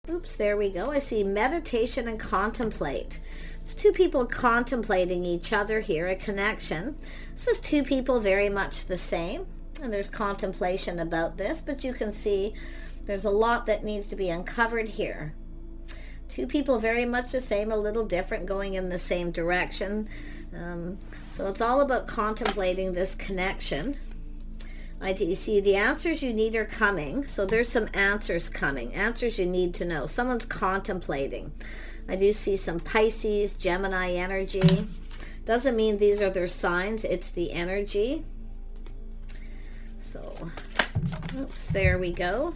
Oops, there we go. I see meditation and contemplate. It's two people contemplating each other here, a connection. This is two people very much the same, and there's contemplation about this, but you can see there's a lot that needs to be uncovered here. Two people very much the same, a little different, going in the same direction. So it's all about contemplating this connection. I do see the answers you need are coming. So there's some answers coming, answers you need to know. Someone's contemplating. I do see some Pisces, Gemini energy. Doesn't mean these are their signs, it's the energy. So, oops, there we go.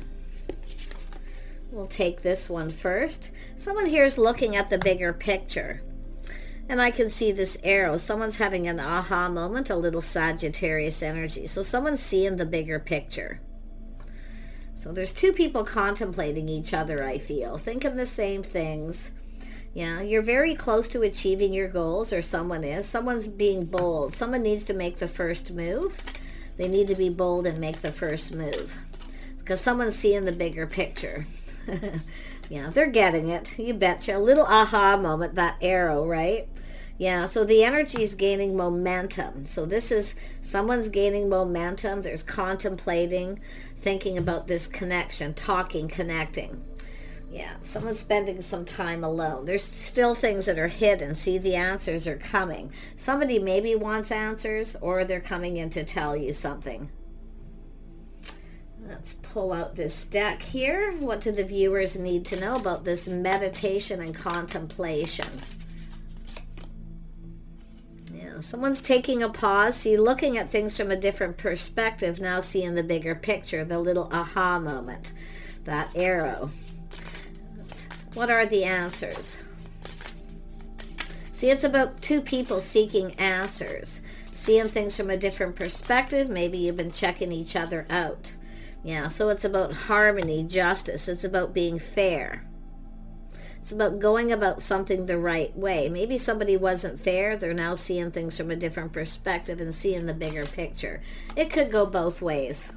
We'll take this one first. Someone here is looking at the bigger picture. And I can see this arrow. Someone's having an aha moment, a little Sagittarius energy. So someone's seeing the bigger picture. So there's two people contemplating each other, I feel. Thinking the same things. Yeah, you're very close to achieving your goals, or someone is. Someone's being bold. Someone needs to make the first move. They need to be bold and make the first move. Because someone's seeing the bigger picture. Yeah, they're getting it. You betcha. A little aha moment, that arrow, right? Yeah, so the energy is gaining momentum. So this is, someone's gaining momentum. There's contemplating, thinking about this connection, talking, connecting. Yeah, someone's spending some time alone. There's still things that are hidden. See, the answers are coming. Somebody maybe wants answers, or they're coming in to tell you something. Let's pull out this deck here. What do the viewers need to know about this meditation and contemplation? Yeah, someone's taking a pause. See, looking at things from a different perspective, now seeing the bigger picture, the little aha moment, that arrow. What are the answers? See, it's about two people seeking answers, seeing things from a different perspective. Maybe you've been checking each other out. Yeah, so it's about harmony, justice. It's about being fair. It's about going about something the right way. Maybe somebody wasn't fair. They're now seeing things from a different perspective and seeing the bigger picture. It could go both ways.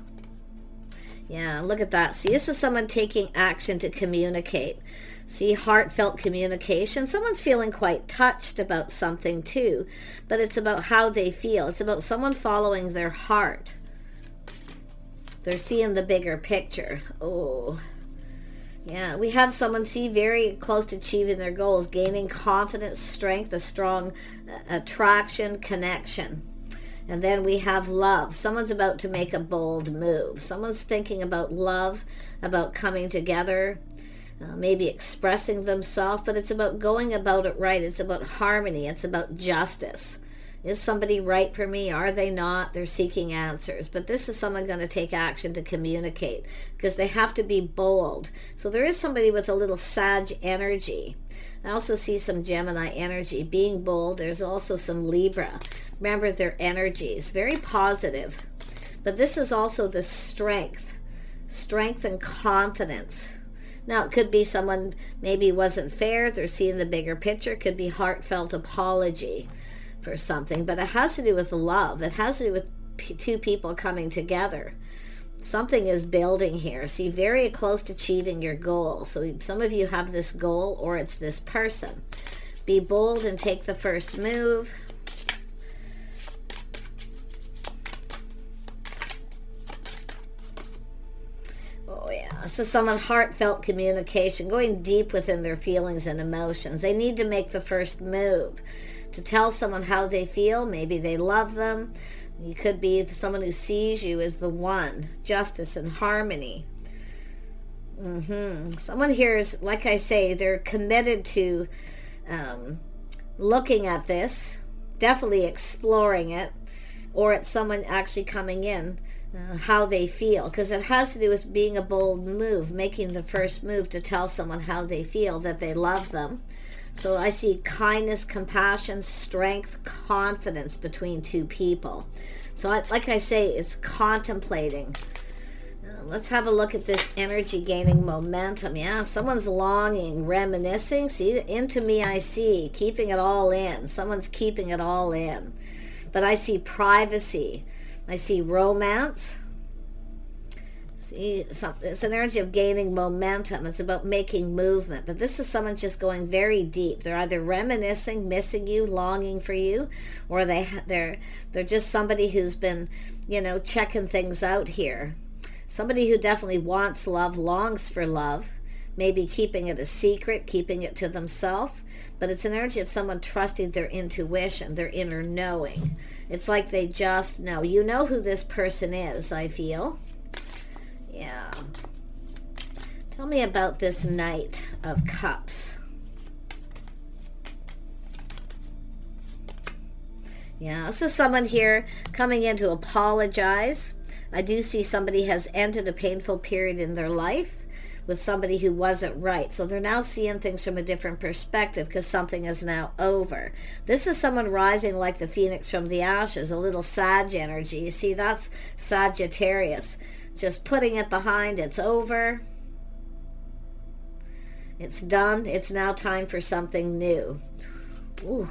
Yeah, look at that. See, this is someone taking action to communicate. See, heartfelt communication. Someone's feeling quite touched about something too, but it's about how they feel. It's about someone following their heart. They're seeing the bigger picture. Oh, yeah. We have someone, see, very close to achieving their goals, gaining confidence, strength, a strong attraction, connection. And then we have love. Someone's about to make a bold move. Someone's thinking about love, about coming together, maybe expressing themselves, but it's about going about it right. It's about harmony. It's about justice. Is somebody right for me? Are they not? They're seeking answers. But this is someone going to take action to communicate, because they have to be bold. So there is somebody with a little Sag energy. I also see some Gemini energy, being bold. There's also some Libra. Remember, their energy is very positive. But this is also the strength and confidence. Now, it could be someone maybe wasn't fair. They're seeing the bigger picture. It could be heartfelt apology for something, but it has to do with love. It has to do with two people coming together. Something is building here. See, very close to achieving your goal. So some of you have this goal, or it's this person. Be bold and take the first move. Oh yeah, so someone heartfelt communication, going deep within their feelings and emotions. They need to make the first move to tell someone how they feel. Maybe they love them. You could be someone who sees you as the one. Justice and harmony. Someone here is, like I say, they're committed to looking at this, definitely exploring it, or it's someone actually coming in, how they feel, because it has to do with being a bold move, making the first move to tell someone how they feel, that they love them. So I see kindness, compassion, strength, confidence between two people. So like I say, it's contemplating. Let's have a look at this energy gaining momentum. Yeah, someone's longing, reminiscing. See, into me I see, keeping it all in. Someone's keeping it all in. But I see privacy. I see romance. It's an energy of gaining momentum. It's about making movement. But this is someone just going very deep. They're either reminiscing, missing you, longing for you, or they're just somebody who's been, checking things out here. Somebody who definitely wants love, longs for love, maybe keeping it a secret, keeping it to themselves. But it's an energy of someone trusting their intuition, their inner knowing. It's like they just know. You know who this person is, I feel. Yeah. Tell me about this Knight of Cups. Yeah, this is someone here coming in to apologize. I do see somebody has ended a painful period in their life with somebody who wasn't right. So they're now seeing things from a different perspective because something is now over. This is someone rising like the phoenix from the ashes, a little Sag energy. You see, that's Sagittarius. Just putting it behind. It's over. It's done. It's now time for something new. Ooh.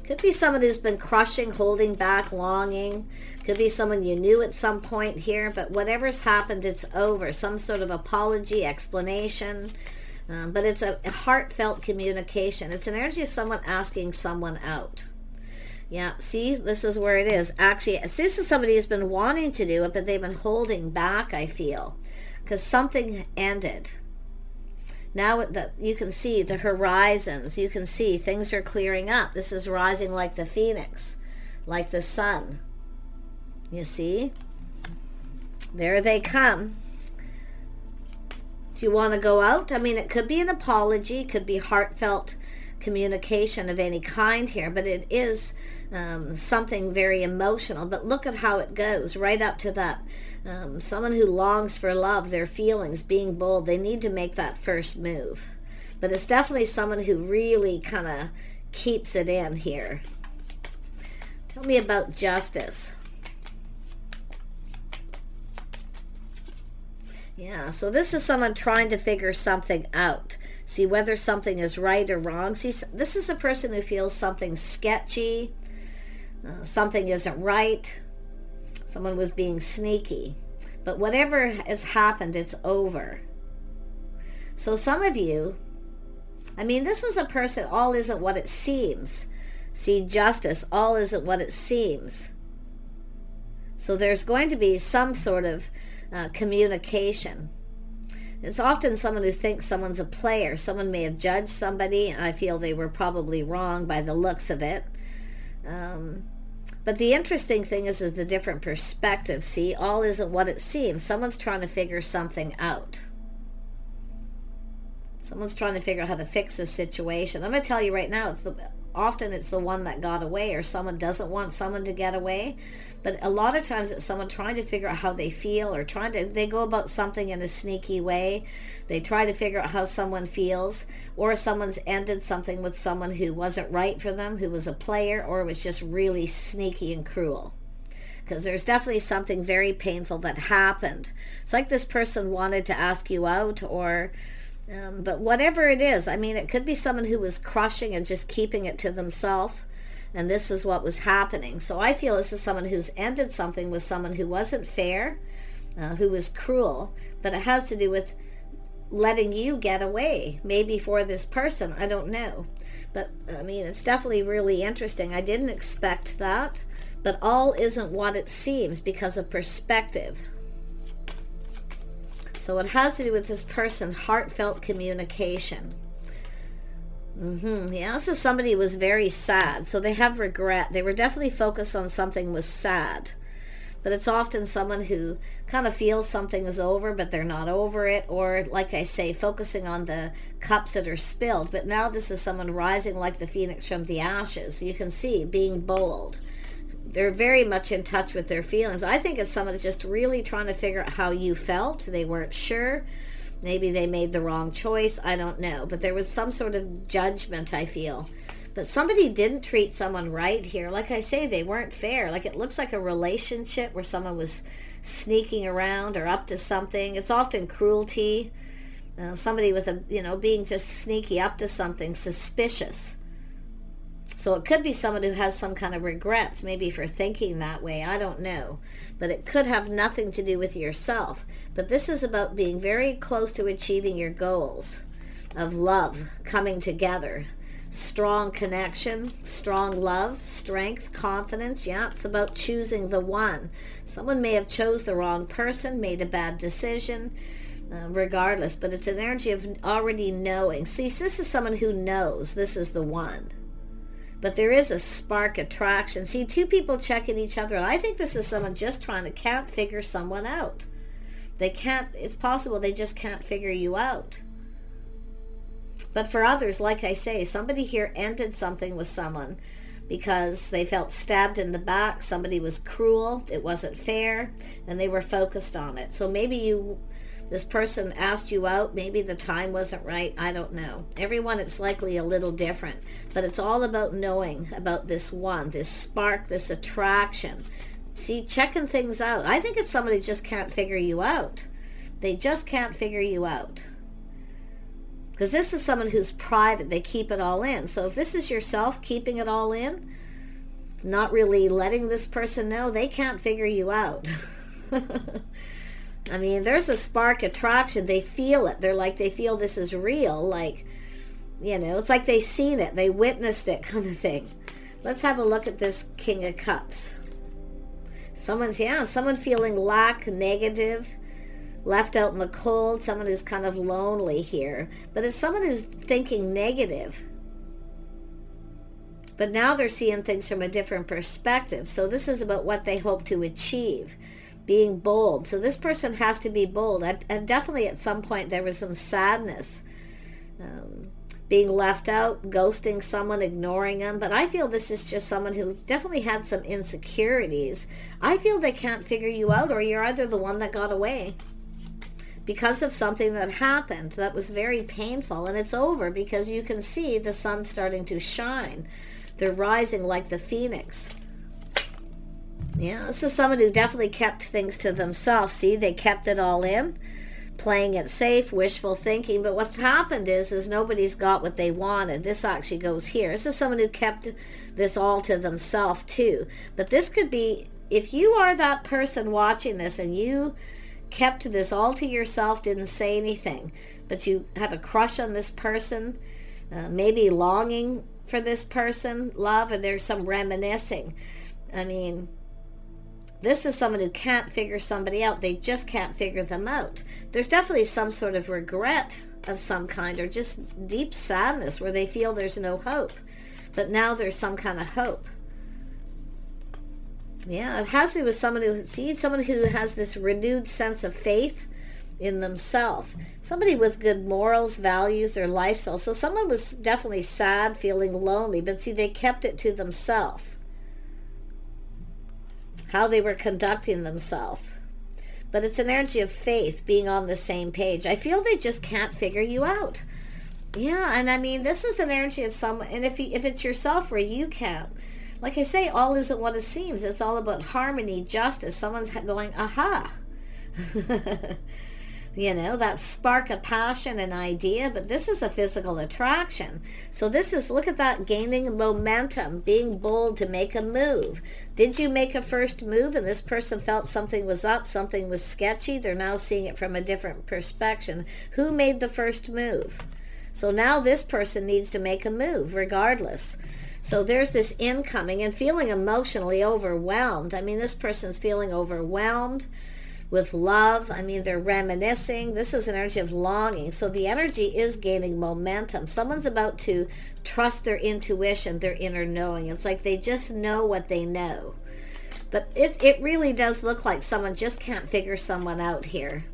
Could be someone who's been crushing, holding back, longing. Could be someone you knew at some point here, but whatever's happened, it's over. Some sort of apology, explanation. But it's a heartfelt communication. It's an energy of someone asking someone out. Yeah, see, this is where it is. Actually, this is somebody who's been wanting to do it, but they've been holding back, I feel, because something ended. Now you can see the horizons. You can see things are clearing up. This is rising like the phoenix, like the sun. You see? There they come. Do you want to go out? I mean, it could be an apology. It could be heartfelt communication of any kind here, but it is something very emotional. But look at how it goes right up to that. Someone who longs for love, their feelings, being bold, they need to make that first move. But it's definitely someone who really kind of keeps it in here. Tell me about justice. Yeah, so this is someone trying to figure something out. See whether something is right or wrong. See, this is a person who feels something sketchy, something isn't right, someone was being sneaky. But whatever has happened, it's over. So some of you, I mean, this is a person, all isn't what it seems. See, justice, all isn't what it seems. So there's going to be some sort of communication. It's often someone who thinks someone's a player. Someone may have judged somebody. I feel they were probably wrong by the looks of it. But the interesting thing is the different perspective. See, all isn't what it seems. Someone's trying to figure something out. Someone's trying to figure out how to fix a situation. I'm going to tell you right now, often it's the one that got away, or someone doesn't want someone to get away. But a lot of times it's someone trying to figure out how they feel, or they go about something in a sneaky way. They try to figure out how someone feels, or someone's ended something with someone who wasn't right for them, who was a player, or was just really sneaky and cruel. Because there's definitely something very painful that happened. It's like this person wanted to ask you out, or but whatever it is, I mean, it could be someone who was crushing and just keeping it to themselves, and this is what was happening. So I feel this is someone who's ended something with someone who wasn't fair, who was cruel, but it has to do with letting you get away, maybe for this person, I don't know. But I mean, it's definitely really interesting. I didn't expect that, but all isn't what it seems because of perspective. So it has to do with this person, heartfelt communication. Yeah, this is somebody who was very sad. So they have regret. They were definitely focused on something was sad. But it's often someone who kind of feels something is over, but they're not over it. Or, like I say, focusing on the cups that are spilled. But now this is someone rising like the phoenix from the ashes. You can see, being bold. They're very much in touch with their feelings. I think it's someone that's just really trying to figure out how you felt. They weren't sure. Maybe they made the wrong choice. I don't know. But there was some sort of judgment, I feel. But somebody didn't treat someone right here. Like I say, they weren't fair. Like, it looks like a relationship where someone was sneaking around or up to something. It's often cruelty. Somebody with being just sneaky up to something, suspicious. So it could be someone who has some kind of regrets, maybe for thinking that way. I don't know. But it could have nothing to do with yourself. But this is about being very close to achieving your goals of love, coming together. Strong connection, strong love, strength, confidence. Yeah, it's about choosing the one. Someone may have chose the wrong person, made a bad decision, regardless. But it's an energy of already knowing. See, this is someone who knows this is the one. But there is a spark attraction. See, two people checking each other out. I think this is someone just can't figure someone out. They can't, it's possible they just can't figure you out. But for others, like I say, somebody here ended something with someone because they felt stabbed in the back. Somebody was cruel. It wasn't fair. And they were focused on it. So maybe this person asked you out. Maybe the time wasn't right. I don't know. Everyone, it's likely a little different. But it's all about knowing about this one, this spark, this attraction. See, checking things out. I think it's somebody who just can't figure you out. They just can't figure you out. Because this is someone who's private. They keep it all in. So if this is yourself keeping it all in, not really letting this person know, they can't figure you out. I mean, there's a spark attraction. They feel it. They feel this is real. Like, it's like they've seen it. They witnessed it, kind of thing. Let's have a look at this King of Cups. Someone feeling lack, negative, left out in the cold, someone who's kind of lonely here. But it's someone who's thinking negative. But now they're seeing things from a different perspective. So this is about what they hope to achieve. Being bold. So this person has to be bold. And definitely at some point there was some sadness. Being left out, ghosting someone, ignoring them. But I feel this is just someone who definitely had some insecurities. I feel they can't figure you out, or you're either the one that got away because of something that happened that was very painful, and it's over because you can see the sun starting to shine. They're rising like the phoenix. Yeah, this is someone who definitely kept things to themselves. See, they kept it all in, playing it safe, wishful thinking. But what's happened is nobody's got what they wanted. This actually goes here. This is someone who kept this all to themselves too. But this could be, if you are that person watching this and you kept this all to yourself, didn't say anything, but you have a crush on this person, maybe longing for this person, love, and there's some reminiscing. I mean, this is someone who can't figure somebody out. They just can't figure them out. There's definitely some sort of regret of some kind, or just deep sadness where they feel there's no hope. But now there's some kind of hope. Yeah, it has to do with someone who has this renewed sense of faith in themselves. Somebody with good morals, values, or lifestyle. So someone was definitely sad, feeling lonely, but see, they kept it to themselves. How they were conducting themselves. But it's an energy of faith, being on the same page. I feel they just can't figure you out. Yeah, and I mean, this is an energy of someone, and if it's yourself where you can't, like I say, all isn't what it seems. It's all about harmony, justice. Someone's going, aha. That spark of passion and idea, but this is a physical attraction. So this is, look at that, gaining momentum, being bold to make a move. Did you make a first move and this person felt something was up, something was sketchy? They're now seeing it from a different perspective. Who made the first move? So now this person needs to make a move regardless. So there's this incoming and feeling emotionally overwhelmed. I mean, this person's feeling overwhelmed with love. I mean, they're reminiscing. This is an energy of longing. So the energy is gaining momentum. Someone's about to trust their intuition, their inner knowing. It's like they just know what they know. But it really does look like someone just can't figure someone out here.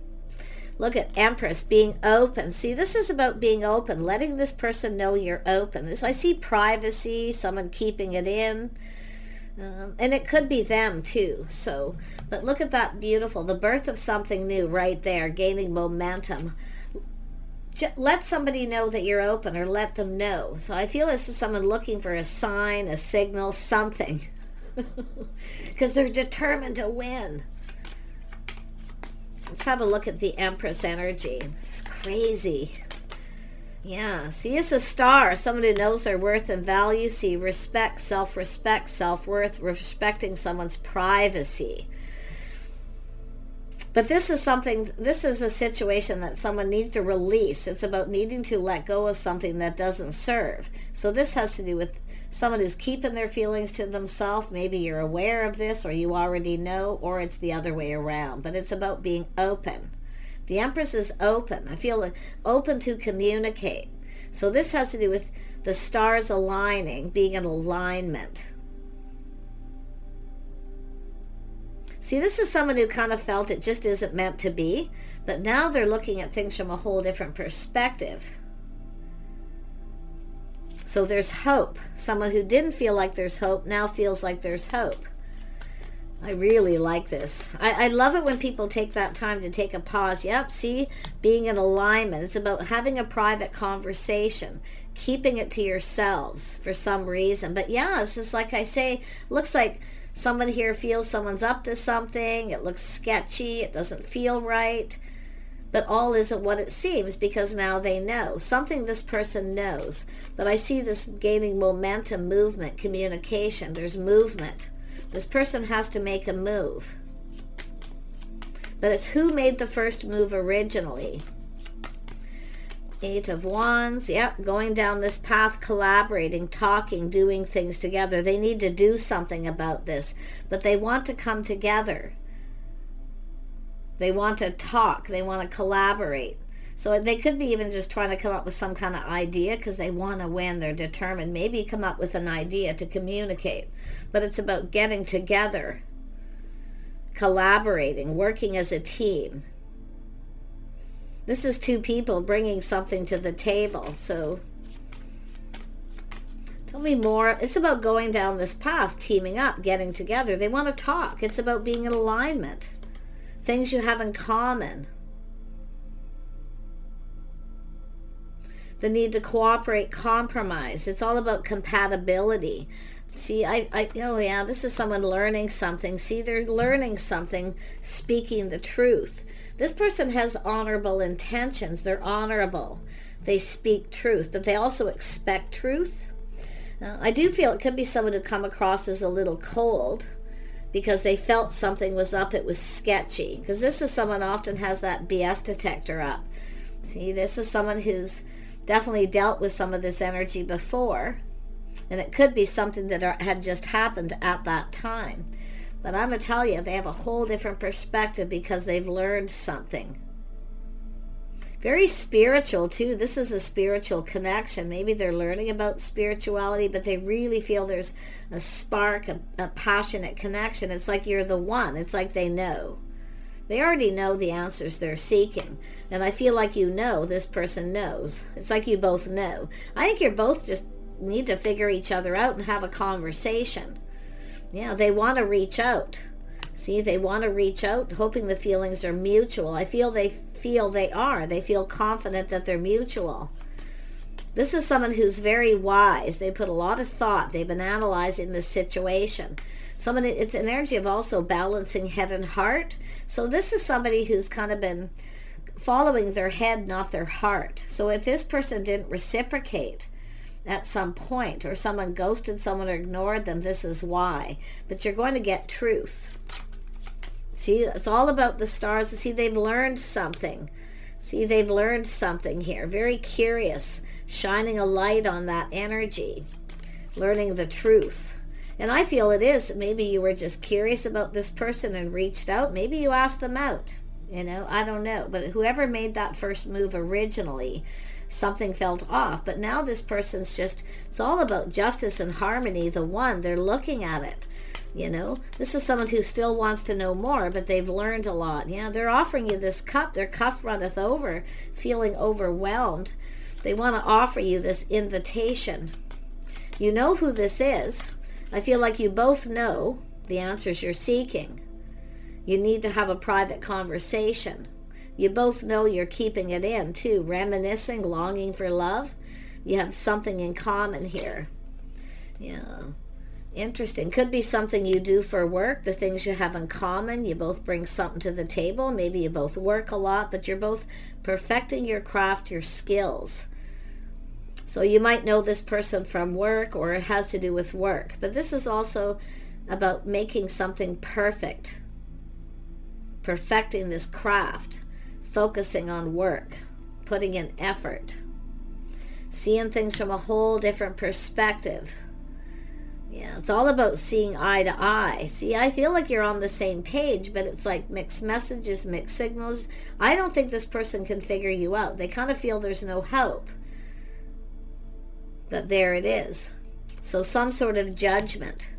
Look at Empress, being open. See, this is about being open, letting this person know you're open. I see privacy, someone keeping it in. And it could be them too. So, but look at that, beautiful. The birth of something new right there, gaining momentum. Let somebody know that you're open, or let them know. So I feel this is someone looking for a sign, a signal, something. Because they're determined to win. Let's have a look at the Empress energy. It's crazy. Yeah, see, it's a star, someone who knows their worth and value. See, respect, self-worth, respecting someone's privacy. But this is a situation that someone needs to release. It's about needing to let go of something that doesn't serve. So this has to do with someone who's keeping their feelings to themselves. Maybe you're aware of this, or you already know, or it's the other way around. But it's about being open. The Empress is open. I feel open to communicate. So this has to do with the stars aligning, being in alignment. See, this is someone who kind of felt it just isn't meant to be, but now they're looking at things from a whole different perspective. So there's hope. Someone who didn't feel like there's hope now feels like there's hope. I really like this. I love it when people take that time to take a pause. Yep, see, being in alignment. It's about having a private conversation, keeping it to yourselves for some reason. But yeah, it's just like I say, looks like someone here feels someone's up to something. It looks sketchy. It doesn't feel right. But all isn't what it seems, because now they know. Something this person knows. But I see this gaining momentum, movement, communication. There's movement. This person has to make a move. But it's who made the first move originally. 8 of Wands. Yep, going down this path, collaborating, talking, doing things together. They need to do something about this. But they want to come together. They want to talk. They want to collaborate. So they could be even just trying to come up with some kind of idea because they want to win. They're determined. Maybe come up with an idea to communicate. But it's about getting together, collaborating, working as a team. This is 2 people bringing something to the table. So tell me more. It's about going down this path, teaming up, getting together. They want to talk. It's about being in alignment. Things you have in common. The need to cooperate, compromise. It's all about compatibility. See, oh yeah, this is someone learning something. See, they're learning something, speaking the truth. This person has honorable intentions. They're honorable. They speak truth, but they also expect truth. I do feel it could be someone who come across as a little cold because they felt something was up. It was sketchy. Because this is someone often has that BS detector up. See, this is someone who's definitely dealt with some of this energy before, and it could be something that had just happened at that time. But I'm going to tell you, they have a whole different perspective because they've learned something. Very spiritual too. This is a spiritual connection. Maybe they're learning about spirituality, but they really feel there's a spark, a passionate connection. It's like you're the one. It's like they know. They already know the answers they're seeking. And I feel like you know this person knows. It's like you both know. I think you're both just need to figure each other out and have a conversation. Yeah, they want to reach out. See, they want to reach out, hoping the feelings are mutual. I feel they are. They feel confident that they're mutual. This is someone who's very wise. They put a lot of thought. They've been analyzing this situation. It's an energy of also balancing head and heart. So this is somebody who's kind of been following their head, not their heart. So if this person didn't reciprocate at some point, or someone ghosted someone or ignored them, this is why. But you're going to get truth. See, it's all about the stars. See, they've learned something. See, they've learned something here. Very curious, shining a light on that energy, learning the truth. And I feel it is. Maybe you were just curious about this person and reached out. Maybe you asked them out. I don't know. But whoever made that first move originally, something felt off. But now this person's just, it's all about justice and harmony. The one, they're looking at it. This is someone who still wants to know more, but they've learned a lot. Yeah, they're offering you this cup. Their cup runneth over, feeling overwhelmed. They want to offer you this invitation. You know who this is. I feel like you both know the answers you're seeking. You need to have a private conversation. You both know you're keeping it in too, reminiscing, longing for love. You have something in common here. Yeah, interesting. Could be something you do for work, the things you have in common. You both bring something to the table. Maybe you both work a lot, but you're both perfecting your craft, your skills. So you might know this person from work, or it has to do with work. But this is also about making something perfect, perfecting this craft, focusing on work, putting in effort, seeing things from a whole different perspective. Yeah, it's all about seeing eye to eye. See, I feel like you're on the same page, but it's like mixed messages, mixed signals. I don't think this person can figure you out. They kind of feel there's no hope. But there it is. So some sort of judgment.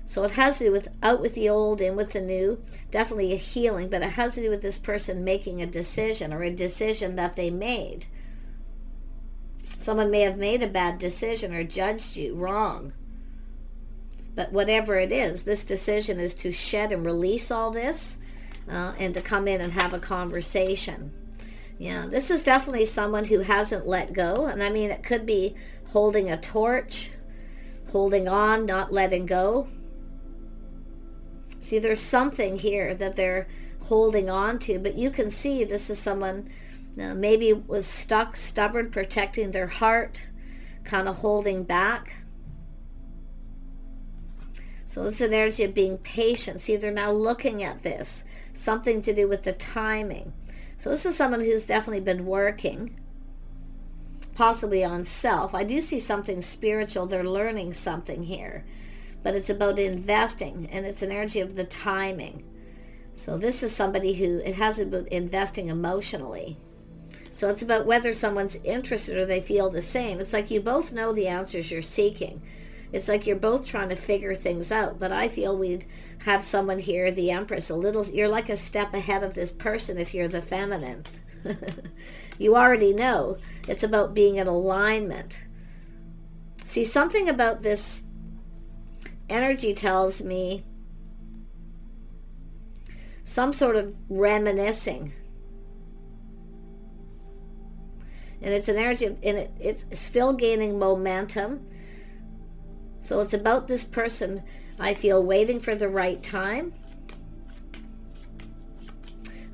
So it has to do with out with the old, in with the new. Definitely a healing, but it has to do with this person making a decision, or a decision that they made. Someone may have made a bad decision or judged you wrong. But whatever it is, this decision is to shed and release all this, and to come in and have a conversation. Yeah, this is definitely someone who hasn't let go. And I mean, it could be holding a torch, holding on, not letting go. See, there's something here that they're holding on to, but you can see this is someone maybe was stuck, stubborn, protecting their heart, kind of holding back. So it's an energy of being patient. See, they're now looking at this, something to do with the timing. So this is someone who's definitely been working, possibly on self. I do see something spiritual. They're learning something here, but it's about investing, and it's an energy of the timing. So this is somebody who, it has about investing emotionally. So it's about whether someone's interested or they feel the same. It's like you both know the answers you're seeking. It's like you're both trying to figure things out. But I feel we'd have someone here, the Empress, you're like a step ahead of this person if you're the feminine. You already know. It's about being in alignment. See, something about this energy tells me some sort of reminiscing. And it's an energy, and it's still gaining momentum. So it's about this person, I feel, waiting for the right time.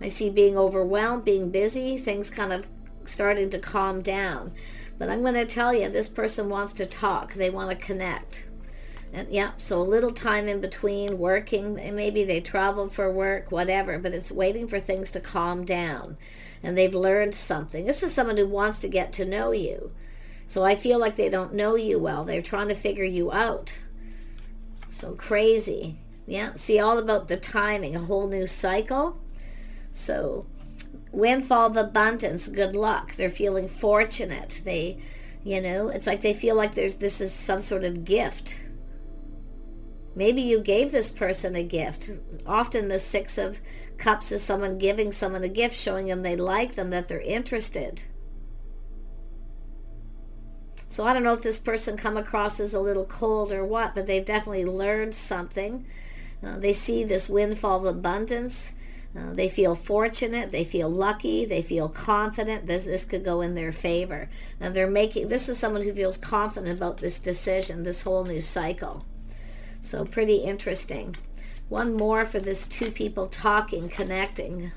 I see being overwhelmed, being busy, things kind of starting to calm down. But I'm going to tell you, this person wants to talk. They want to connect. And yeah, so a little time in between working, and maybe they travel for work, whatever, but it's waiting for things to calm down. And they've learned something. This is someone who wants to get to know you. So I feel like they don't know you well. They're trying to figure you out. So crazy. Yeah, see, all about the timing, a whole new cycle. So windfall of abundance, good luck. They're feeling fortunate. They, it's like they feel like this is some sort of gift. Maybe you gave this person a gift. Often the Six of Cups is someone giving someone a gift, showing them they like them, that they're interested. So I don't know if this person come across as a little cold or what, but they've definitely learned something. They see this windfall of abundance. They feel fortunate. They feel lucky. They feel confident. This could go in their favor. And this is someone who feels confident about this decision, this whole new cycle. So pretty interesting. One more for this two people talking, connecting.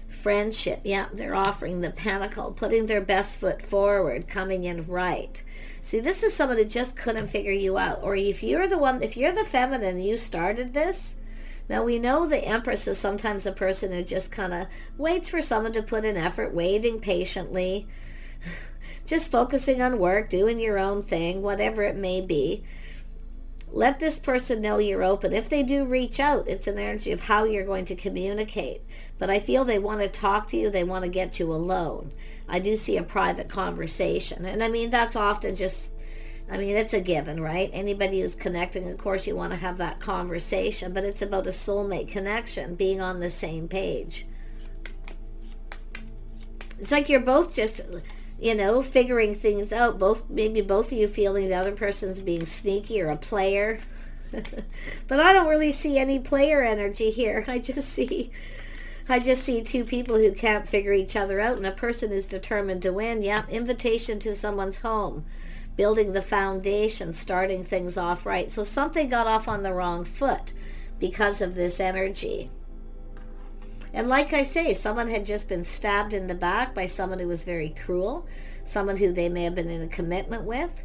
Friendship, yeah, they're offering the Pentacle, putting their best foot forward, coming in right. See, this is someone who just couldn't figure you out. Or if you're the feminine, you started this. Now we know the Empress is sometimes a person who just kind of waits for someone to put in effort, waiting patiently, just focusing on work, doing your own thing, whatever it may be. Let this person know you're open. If they do reach out, it's an energy of how you're going to communicate. But I feel they want to talk to you. They want to get you alone. I do see a private conversation. And I mean, that's often it's a given, right? Anybody who's connecting, of course, you want to have that conversation. But it's about a soulmate connection, being on the same page. It's like you're both just, figuring things out. Maybe both of you feeling the other person's being sneaky or a player. But I don't really see any player energy here. I just see two people who can't figure each other out, and a person who's determined to win. Yeah, invitation to someone's home, building the foundation, starting things off right. So something got off on the wrong foot because of this energy. And like I say, someone had just been stabbed in the back by someone who was very cruel, someone who they may have been in a commitment with.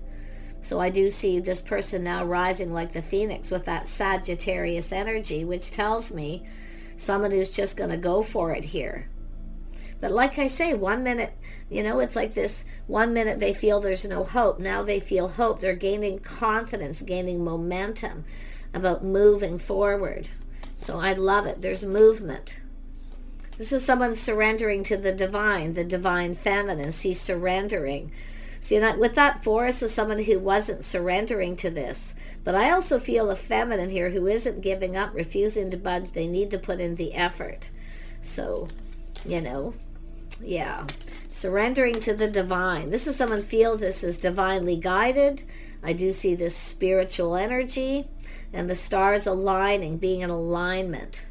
So I do see this person now rising like the phoenix with that Sagittarius energy, which tells me someone who's just going to go for it here. But like I say, 1 minute, it's like this, 1 minute they feel there's no hope. Now they feel hope. They're gaining confidence, gaining momentum about moving forward. So I love it. There's movement. This is someone surrendering to the divine feminine. See, surrendering. See, with that Forest is someone who wasn't surrendering to this. But I also feel a feminine here who isn't giving up, refusing to budge. They need to put in the effort. So, yeah. Surrendering to the divine. This is someone feels this is divinely guided. I do see this spiritual energy and the stars aligning, being in alignment.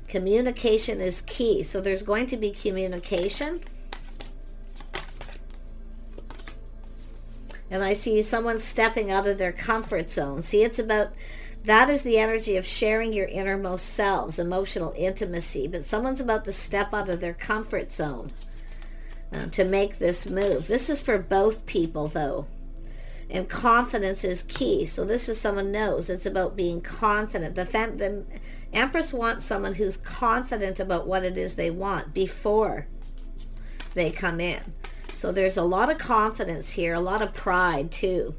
Communication is key. So there's going to be communication. And I see someone stepping out of their comfort zone. See, that is the energy of sharing your innermost selves, emotional intimacy. But someone's about to step out of their comfort zone to make this move. This is for both people, though. And confidence is key. So this is someone knows. It's about being confident. The Empress wants someone who's confident about what it is they want before they come in. So there's a lot of confidence here, a lot of pride too.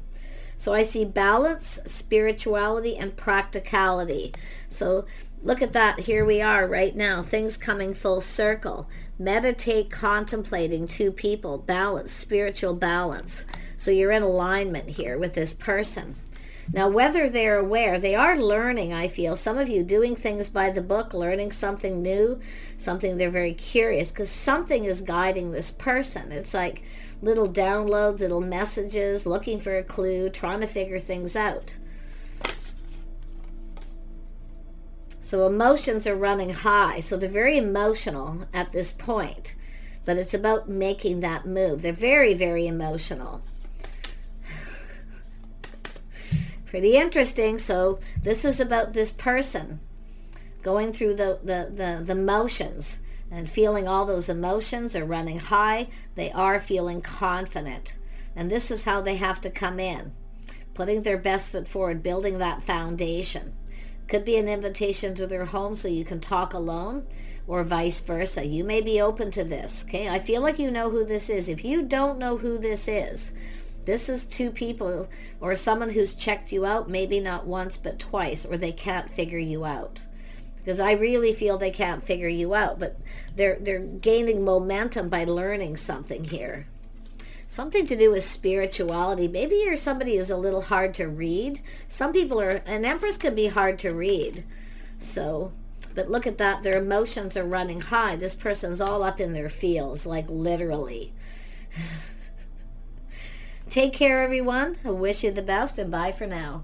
So I see balance, spirituality, and practicality. So look at that. Here we are right now. Things coming full circle. Meditate, contemplating, two people. Balance, spiritual balance. So you're in alignment here with this person. Now, whether they're aware, they are learning, I feel. Some of you doing things by the book, learning something new, something they're very curious, because something is guiding this person. It's like little downloads, little messages, looking for a clue, trying to figure things out. So emotions are running high. So they're very emotional at this point, but it's about making that move. They're very, very emotional. Pretty interesting. So this is about this person going through the motions and feeling all those emotions are running high. They are feeling confident. And this is how they have to come in. Putting their best foot forward, building that foundation. Could be an invitation to their home so you can talk alone, or vice versa. You may be open to this. Okay, I feel like you know who this is. If you don't know who this is two people, or someone who's checked you out, maybe not once but twice, or they can't figure you out. Because I really feel they can't figure you out, but they're gaining momentum by learning something here. Something to do with spirituality. Maybe you're somebody who's a little hard to read. Some people are, an Empress can be hard to read. So, but look at that, their emotions are running high. This person's all up in their feels, like literally. Take care, everyone. I wish you the best, and bye for now.